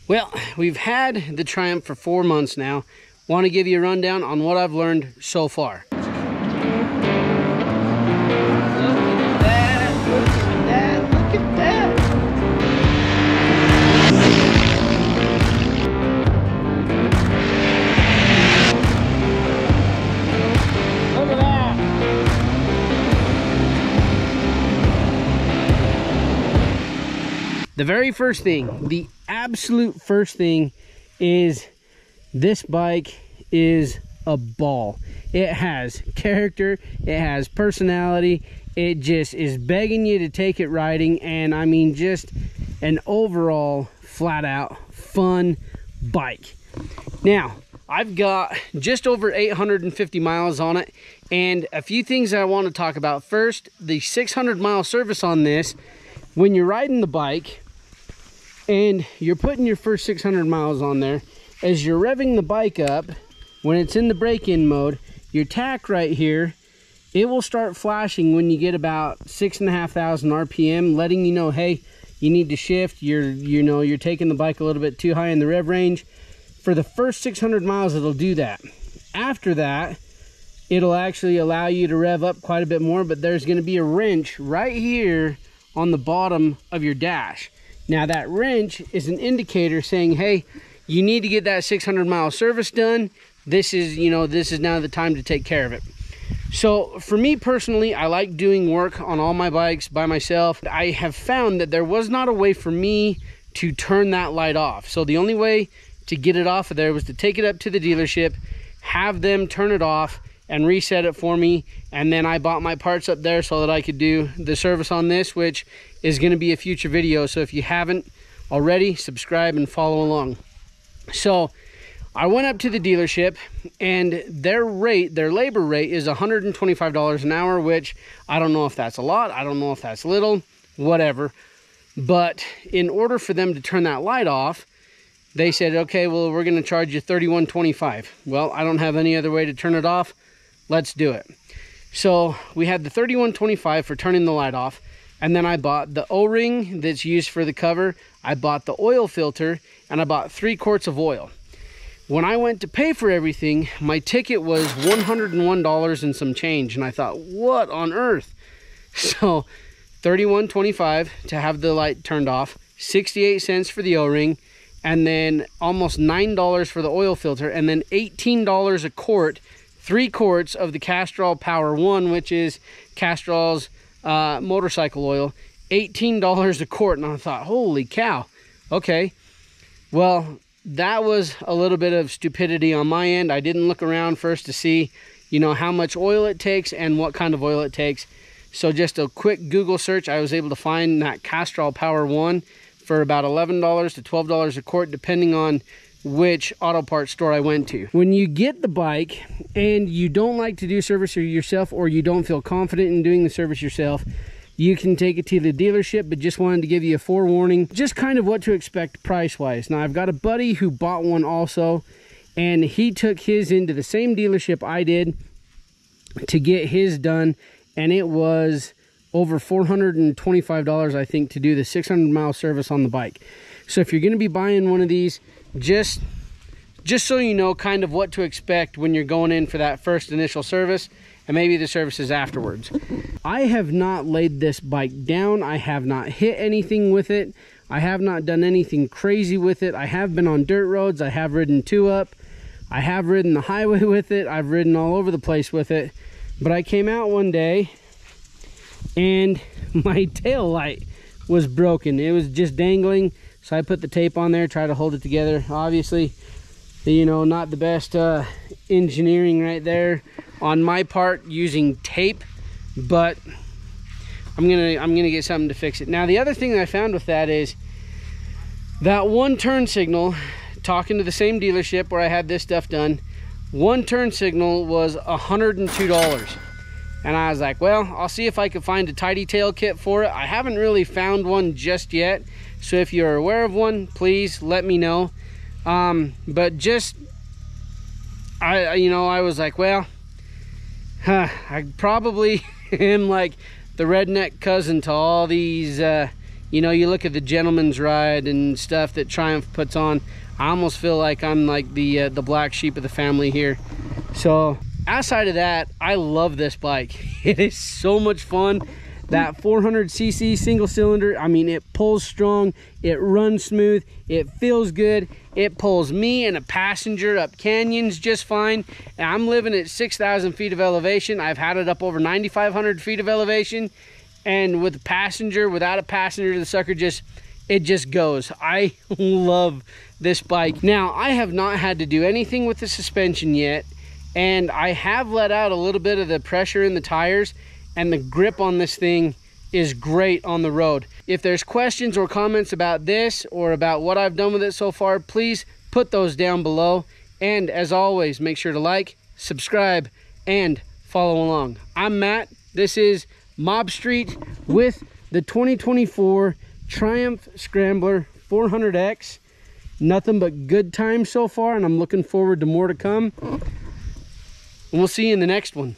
Well, we've had the Triumph for 4 months now. Want to give you a rundown on what I've learned so far. The very first thing, the absolute first thing is this bike is a ball. It has character, it has personality, it just is begging you to take it riding, and I mean just an overall flat out fun bike. Now, I've got just over 850 miles on it, and a few things that I want to talk about. First, the 600-mile service on this. When you're riding the bike and you're putting your first 600 miles on there, as you're revving the bike up, when it's in the break-in mode, your tack right here, it will start flashing when you get about 6,500 RPM, letting you know, hey, you need to shift. You're taking the bike a little bit too high in the rev range. For the first 600 miles, it'll do that. After that, it'll actually allow you to rev up quite a bit more, but there's going to be a wrench right here on the bottom of your dash. Now that wrench is an indicator saying, hey, you need to get that 600-mile service done. This is now the time to take care of it. So for me personally, I like doing work on all my bikes by myself. I have found that there was not a way for me to turn that light off. So the only way to get it off of there was to take it up to the dealership, have them turn it off and reset it for me, and then I bought my parts up there so that I could do the service on this, which is going to be a future video. So if you haven't already, subscribe and follow along. So I went up to the dealership, and their labor rate is $125 an hour, which I don't know if that's a lot, I don't know if that's little, whatever. But in order for them to turn that light off, they said, okay, well, we're going to charge you $31.25. Well, I don't have any other way to turn it off. Let's do it. So we had the $31.25 for turning the light off, and then I bought the O-ring that's used for the cover. I bought the oil filter, and I bought 3 quarts of oil. When I went to pay for everything, my ticket was $101 and some change, and I thought, what on earth? So $31.25 to have the light turned off, 68 cents for the O-ring, and then almost $9 for the oil filter, and then $18 a quart, 3 quarts of the Castrol Power 1, which is Castrol's motorcycle oil, $18 a quart. And I thought, holy cow, okay. Well, that was a little bit of stupidity on my end. I didn't look around first to see, how much oil it takes and what kind of oil it takes. So just a quick Google search, I was able to find that Castrol Power 1 for about $11 to $12 a quart, depending on which auto parts store I went to. When you get the bike and you don't like to do service yourself, or you don't feel confident in doing the service yourself, you can take it to the dealership, but just wanted to give you a forewarning, just kind of what to expect price-wise. Now, I've got a buddy who bought one also, and he took his into the same dealership I did to get his done, and it was over $425, I think, to do the 600-mile service on the bike. So if you're going to be buying one of these, just so you know kind of what to expect when you're going in for that first initial service, and maybe the services afterwards. I have not laid this bike down. I have not hit anything with it. I have not done anything crazy with it. I have been on dirt roads. I have ridden 2-up. I have ridden the highway with it. I've ridden all over the place with it. But I came out one day and my tail light was broken. It was just dangling. So I put the tape on there, try to hold it together. Obviously, not the best engineering right there on my part using tape, but I'm gonna get something to fix it. Now, the other thing that I found with that is that one turn signal, talking to the same dealership where I had this stuff done, one turn signal was $102. And I was like, well, I'll see if I can find a tidy tail kit for it. I haven't really found one just yet. So if you're aware of one, please let me know. But just, I was like, well, I probably am like the redneck cousin to all these, You know, you look at the gentleman's ride and stuff that Triumph puts on, I almost feel like I'm like the black sheep of the family here. So outside of that, I love this bike. It is so much fun. That 400cc single cylinder, I mean, it pulls strong, it runs smooth, it feels good, it pulls me and a passenger up canyons just fine. And I'm living at 6,000 feet of elevation. I've had it up over 9,500 feet of elevation, and with a passenger, without a passenger, the sucker it just goes. I love this bike. Now, I have not had to do anything with the suspension yet, and I have let out a little bit of the pressure in the tires, and the grip on this thing is great on the road. If there's questions or comments about this or about what I've done with it so far, please put those down below. And as always, make sure to like, subscribe, and follow along. I'm Matt. This is MOBStreet with the 2024 Triumph Scrambler 400X. Nothing but good times so far, and I'm looking forward to more to come. And we'll see you in the next one.